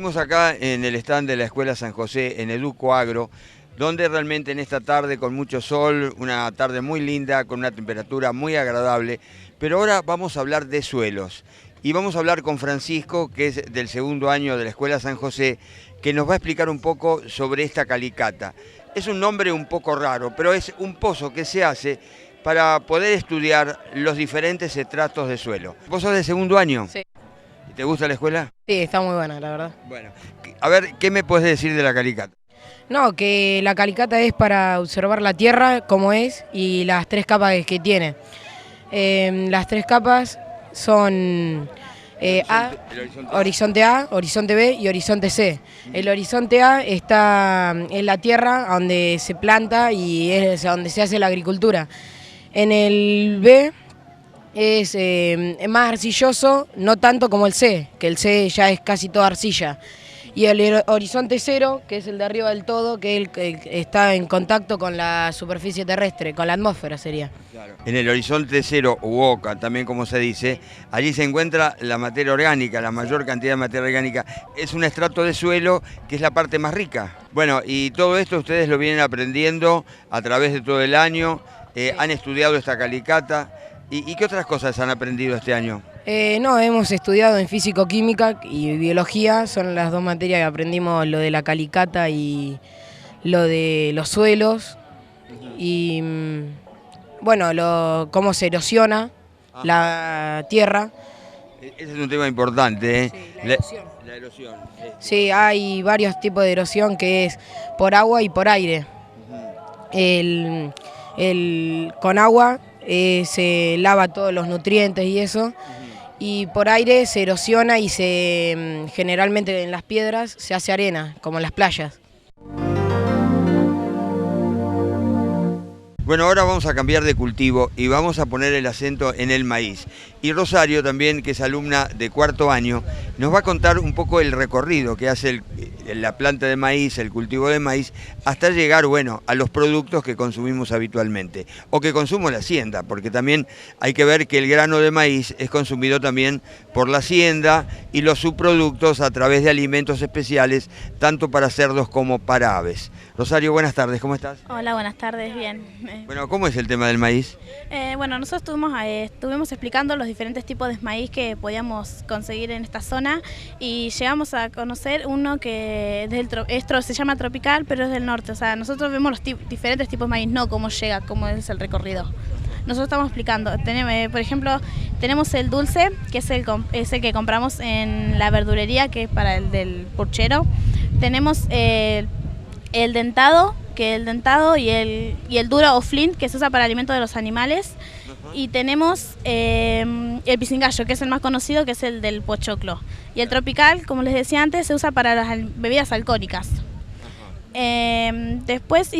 Seguimos acá en el stand de la Escuela San José, en Educoagro, donde realmente en esta tarde con mucho sol, una tarde muy linda, con una temperatura muy agradable, pero ahora vamos a hablar de suelos. Y vamos a hablar con Francisco, que es del segundo año de la Escuela San José, que nos va a explicar un poco sobre esta calicata. Es un nombre un poco raro, pero es un pozo que se hace para poder estudiar los diferentes estratos de suelo. ¿Vos sos de segundo año? Sí. ¿Y te gusta la escuela? Sí, está muy buena, la verdad. Bueno, a ver, ¿qué me puedes decir de la calicata? No, que la calicata es para observar la tierra como es y las tres capas que tiene. Las tres capas son horizonte A, horizonte B y horizonte C. El horizonte A está en la tierra donde se planta y es donde se hace la agricultura. En el B es más arcilloso, no tanto como el C, que el C ya es casi toda arcilla. Y el horizonte cero, que es el de arriba del todo, que es el que está en contacto con la superficie terrestre, con la atmósfera sería. Claro. En el horizonte cero, u OCA, también como se dice, allí se encuentra la materia orgánica, la mayor cantidad de materia orgánica. Es un estrato de suelo que es la parte más rica. Bueno, y todo esto ustedes lo vienen aprendiendo a través de todo el año, han estudiado esta calicata. ¿Y qué otras cosas han aprendido este año? No, hemos estudiado en físico-química y biología, son las dos materias que aprendimos, lo de la calicata y lo de los suelos. Y bueno, cómo se erosiona la tierra. Ese es un tema importante, ¿eh? Sí, la erosión. La erosión. Sí, hay varios tipos de erosión que es por agua y por aire. Con agua se lava todos los nutrientes y eso, y por aire se erosiona y generalmente en las piedras se hace arena, como en las playas. Bueno, ahora vamos a cambiar de cultivo y vamos a poner el acento en el maíz. Y Rosario también, que es alumna de cuarto año, nos va a contar un poco el recorrido que hace la planta de maíz, el cultivo de maíz, hasta llegar, bueno, a los productos que consumimos habitualmente, o que consume la hacienda, porque también hay que ver que el grano de maíz es consumido también por la hacienda y los subproductos a través de alimentos especiales, tanto para cerdos como para aves. Rosario, buenas tardes, ¿cómo estás? Hola, buenas tardes, bien. Bueno, ¿cómo es el tema del maíz? Bueno, nosotros estuvimos explicando los diferentes tipos de maíz que podíamos conseguir en esta zona y llegamos a conocer uno que se llama tropical, pero es del norte. O sea, nosotros vemos los diferentes tipos de maíz, no cómo llega, cómo es el recorrido. Nosotros estamos explicando, por ejemplo, tenemos el dulce, que es el que compramos en la verdulería, que es para el del puchero. Tenemos el dentado, que el dentado y el duro o flint, que se usa para alimento de los animales. Y tenemos el pisingallo, que es el más conocido, que es el del pochoclo. Y el tropical, como les decía antes, se usa para las bebidas alcohólicas. Después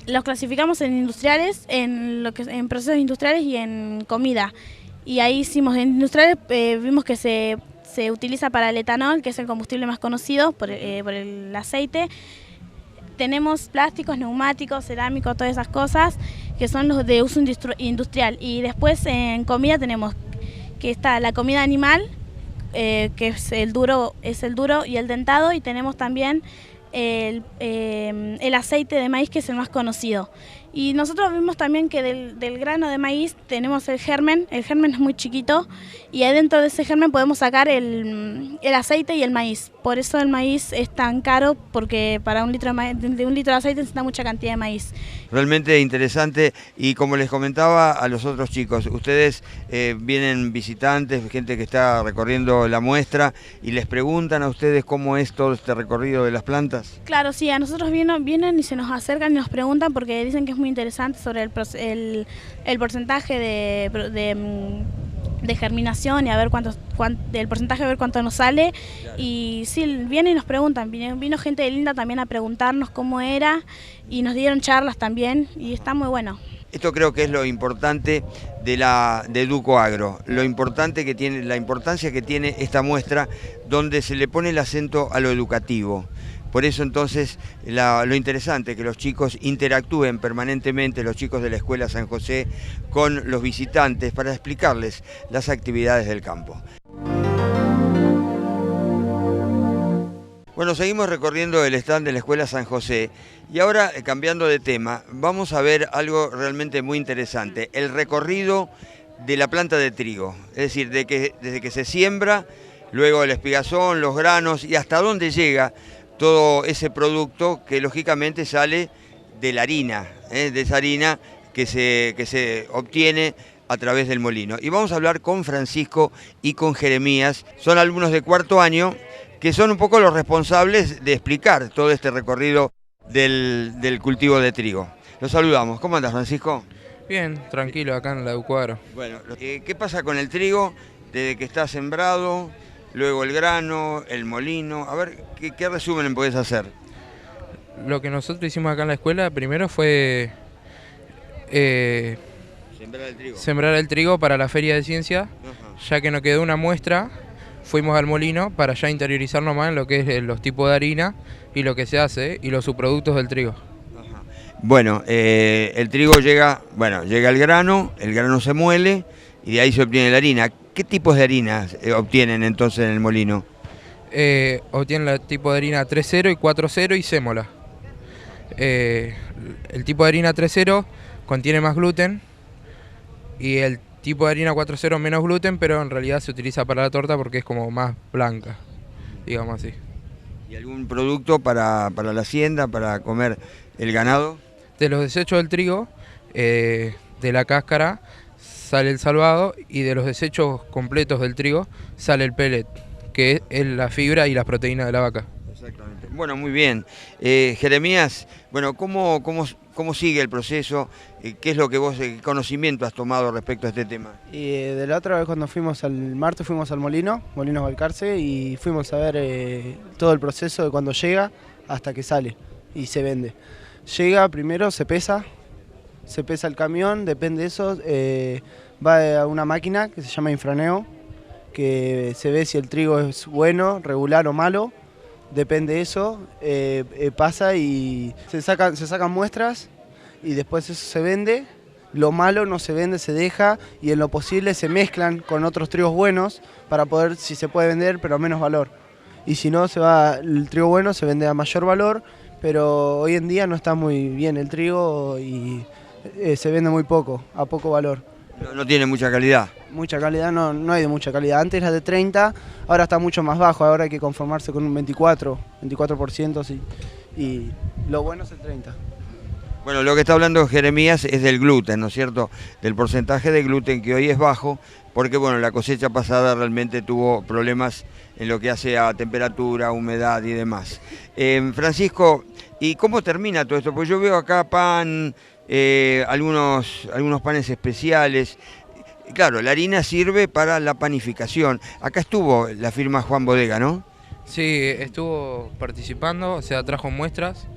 los clasificamos en industriales, en procesos industriales y en comida. Y ahí hicimos en industriales, vimos que se utiliza para el etanol, que es el combustible más conocido por el aceite. Tenemos plásticos, neumáticos, cerámicos, todas esas cosas que son los de uso industrial. Y después en comida tenemos que está la comida animal, que es el duro y el dentado, y tenemos también el aceite de maíz, que es el más conocido. Y nosotros vimos también que del grano de maíz tenemos el germen es muy chiquito y adentro de ese germen podemos sacar el aceite y el maíz. Por eso el maíz es tan caro, porque para un litro de aceite se necesita mucha cantidad de maíz. Realmente interesante, y como les comentaba a los otros chicos, ustedes vienen visitantes, gente que está recorriendo la muestra y les preguntan a ustedes cómo es todo este recorrido de las plantas. Claro, sí, a nosotros vienen y se nos acercan y nos preguntan porque dicen que es muy interesante sobre el porcentaje de germinación y a ver el porcentaje, a ver cuánto nos sale. Claro. Y sí, vienen y nos preguntan, vino gente de Linda también a preguntarnos cómo era y nos dieron charlas también y está muy bueno. Esto creo que es lo importante de Educoagro, la importancia que tiene esta muestra, donde se le pone el acento a lo educativo. Por eso entonces lo interesante es que los chicos interactúen permanentemente, los chicos de la Escuela San José, con los visitantes para explicarles las actividades del campo. Bueno, seguimos recorriendo el stand de la Escuela San José y ahora, cambiando de tema, vamos a ver algo realmente muy interesante, el recorrido de la planta de trigo, es decir, desde que se siembra, luego el espigazón, los granos y hasta dónde llega todo ese producto que lógicamente sale de la harina, de esa harina que se obtiene a través del molino. Y vamos a hablar con Francisco y con Jeremías, son alumnos de cuarto año, que son un poco los responsables de explicar todo este recorrido del cultivo de trigo. Los saludamos. ¿Cómo andas, Francisco? Bien, tranquilo, acá en la Eucuadro. Bueno, ¿qué pasa con el trigo desde que está sembrado, luego el grano, el molino? A ver, ¿qué resumen podés hacer? Lo que nosotros hicimos acá en la escuela primero fue sembrar el trigo para la Feria de Ciencia. Ajá. Ya que nos quedó una muestra, fuimos al molino para ya interiorizarnos más en lo que es los tipos de harina y lo que se hace y los subproductos del trigo. Ajá. Bueno, el trigo llega al grano, el grano se muele y de ahí se obtiene la harina. ¿Qué tipos de harinas obtienen entonces en el molino? Obtienen el tipo de harina 3.0 y 4.0 y sémola. El tipo de harina 3.0 contiene más gluten y el tipo de harina 4.0 menos gluten, pero en realidad se utiliza para la torta porque es como más blanca, digamos así. ¿Y algún producto para la hacienda, para comer el ganado? De los desechos del trigo, de la cáscara sale el salvado y de los desechos completos del trigo sale el pellet, que es la fibra y las proteínas de la vaca. Exactamente. Bueno, muy bien. Jeremías, bueno, ¿cómo sigue el proceso? ¿Qué es lo que qué conocimiento has tomado respecto a este tema? Y de la otra vez cuando fuimos al martes fuimos al Molinos Balcarce, y fuimos a ver todo el proceso de cuando llega hasta que sale y se vende. Llega primero, se pesa el camión, depende de eso, va a una máquina que se llama infraneo, que se ve si el trigo es bueno, regular o malo. Depende de eso, pasa y se sacan muestras y después eso se vende. Lo malo no se vende, se deja y en lo posible se mezclan con otros trigos buenos para poder, si se puede vender, pero a menos valor. Y si no, el trigo bueno se vende a mayor valor, pero hoy en día no está muy bien el trigo y se vende muy poco, a poco valor. No tiene mucha calidad. Mucha calidad, no hay de mucha calidad. Antes era de 30, ahora está mucho más bajo, ahora hay que conformarse con un 24%, sí, y lo bueno es el 30%. Bueno, lo que está hablando Jeremías es del gluten, ¿no es cierto? Del porcentaje de gluten que hoy es bajo, porque bueno, la cosecha pasada realmente tuvo problemas en lo que hace a temperatura, humedad y demás. Francisco, ¿y cómo termina todo esto? Pues yo veo acá pan, algunos panes especiales. Claro, la harina sirve para la panificación. Acá estuvo la firma Juan Bodega, ¿no? Sí, estuvo participando, o sea, trajo muestras.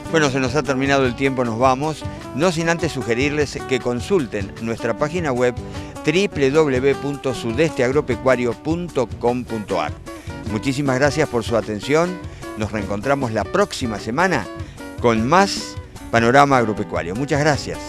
Bueno, se nos ha terminado el tiempo, nos vamos. No sin antes sugerirles que consulten nuestra página web www.sudesteagropecuario.com.ar. Muchísimas gracias por su atención. Nos reencontramos la próxima semana con más Panorama Agropecuario. Muchas gracias.